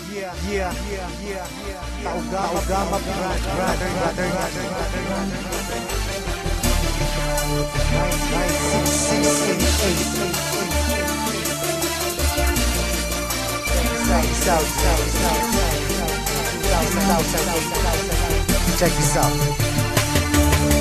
Taugama Check this out.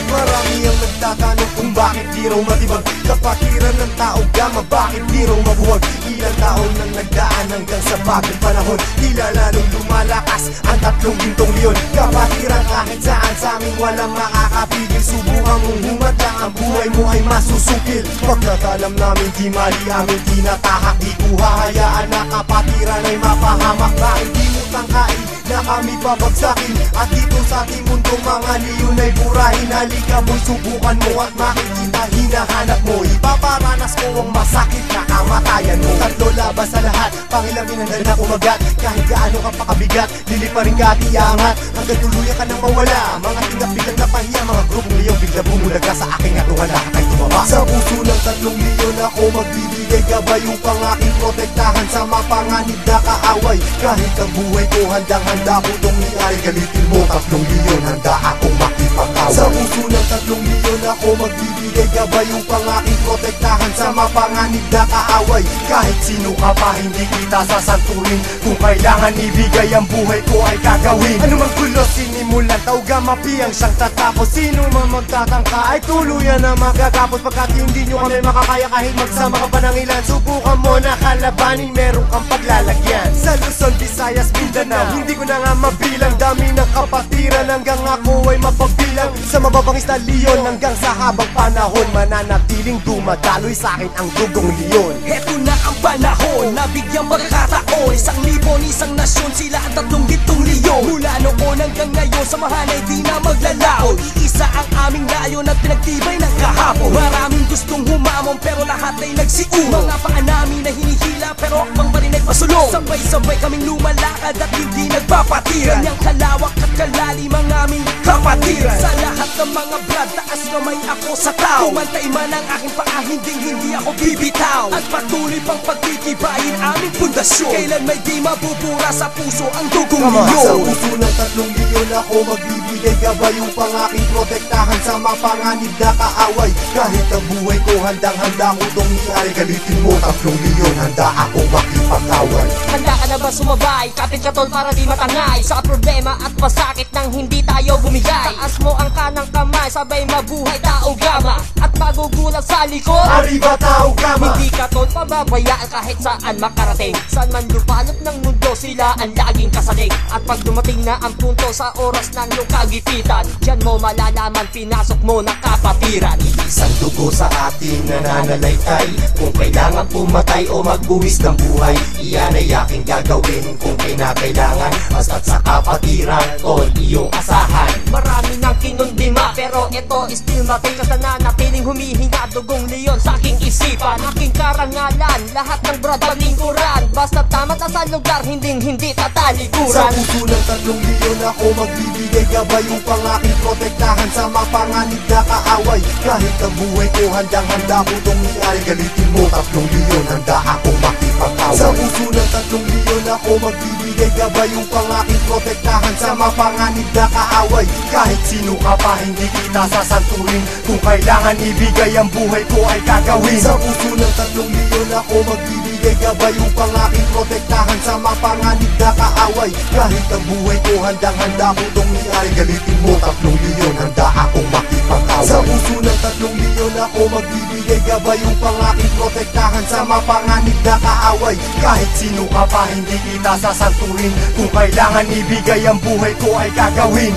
Marami ang nagtatanong kung bakit di raw matibag kapatiran ng tao gama, bakit di raw mabuwag. Ilang taon nang nagdaan hanggang sa bagong panahon, tila lalong lumalakas ang 3 gintong leon. Kapatiran kahit saan sa amin walang makakapigil. Subukan mong humadlang, ang buhay mo ay masusukil. Pagkatalam namin di mali aming tinatahak, di ko hahayaan na kapatiran ay mapahamak. Bakit di mo tangkain na kami babagsakin? At dito sa ating mundo mga leon ay burahin. Halika mo'y subukan mo at makikita hinahanap mo. Ipaparanas ko ang masakit na kamatayan mo. 3 labas sa lahat, pangilamin hanggang na umagat. Kahit gaano ka pakabigat, liliparin ka at iangat hanggang tuluyan ka nang mawala. Mga tingap biglang napahiya, mga grupong leon bigla bumulag ka sa aking atuhan. Lahat ay tumaba. Sa puso ng 3 leon ako magbibigay gabay upang aking protektahan sa mapanganib na kaaway. Kahit ang buhay ko handang-handa ko itong iay. Galitin mo 3 leon, handa akong makipag-away. Sa puso ng 3 leon ako magbibigay gabay upang aking protektahan sa mapanganib na kaaway. Kahit sino ka pa hindi kita sasanturin, kung kailangan ibigay ang buhay ko ay gagawin. Ano mang gulo sinimulan, taugama piyang siyang tatapos. Sino man magtatangka ay tuluyan na magagapos. Pagkat hindi nyo kami makakaya kahit magsama ka pa ng ilan. Subukan mo na kalabanin, meron kang paglalagyan. Sa Luzon, Visayas, Mindanao, hindi ko na nga mabilang. Dami ng kapatiran hanggang ako ay mapagbilang. Sa mababangis na leon hanggang sa habang panahon, mananatiling dumadaloy sa akin ang dugong leon. Heto na ang panahon, nabigyang pagkakataon. 1,000 isang nasyon, sila ang 3 gintong leon. Mula noon hanggang ngayon, samahan ay di na maglalaon. Iisa ang aming layon at pinagtibay ng kahapon. Maraming gustong humamon pero lahat ay nagsiuno. Mga paa namin na hinihila pero akbang pa rin ay pasulong. Sabay-sabay kaming lumalakad at hindi nagpapatiran. Ganyang kalawak at kalalim ang aming kapatiran. Sa lahat ng mga brad, taas kamay ako sa tao. Kumantay man ang aking paa, hindi ako bibitaw. At patuloy pang pagtitibayin aming pundasyon. Kailan may di mabubura sa puso ang dugong leon. Sa puso ng 3 leon ako magbibigay gabay upang aking protektahan sa mapanganib na kaaway. Kahit ang buhay ko handang-handa ko itong iay. Galitin mo 3 leon, handa akong makipag-away. Handa ka na ba sumabay? Kapit ka tol para di matangay sa problema at masakit nang hindi tayo bumigay. Taas mo ang kanang kamay, sabay mabuhay taugama. At magugulat sa likod, Arriba taugama. hindi ka tol pababayaan kahit saan makarating. Saan man lupalop ng mundo, sila ang laging kasalig. At pag dumating na ang punto sa oras ng iyong kagipitan, diyan mo malalaman pinasok mo na kapatiran. Isang dugo sa ating nananalaytay. Kung kailangan pumatay o magbuwis ng buhay, iyan ay aking gagawin kung kinakailangan. Basta't sa kapatiran, tol, iyong asahan. Marami nang kinundima pero ito still matin. Kasi nanatiling humihinga dugong leon sa aking isipan. Aking karangalan, lahat ng brad lingkuran. Basta tama na sa lugar, hindi tatalikuran. Sa puso ng 3 leon ako magbibigay gabay upang aking protektahan sa mapanganib na kaaway. Kahit ang buhay ko handang-handa ko itong iay. Galitin mo 3 leon, handa akong makipag-away. Sa puso ng 3 leon ako magbibigay gabay upang aking protektahan sa mapanganib na kaaway. Kahit sino ka pa hindi kita sasanturin, kung kailangan ibigay ang buhay ko ay gagawin. Sa puso ng 3 leon ako magbibigay gabay upang aking protektahan sa mapanganib na kaaway. Kahit ang buhay ko handang-handa ko itong iay. Galitin mo 3 leon, handa akong makipag-away. Sa puso ng 3 leon ako magbibigay gabay upang aking protektahan sa mapanganib na kaaway. Kahit sino ka pa hindi kita sasanturin, kung kailangan ibigay ang buhay ko ay gagawin.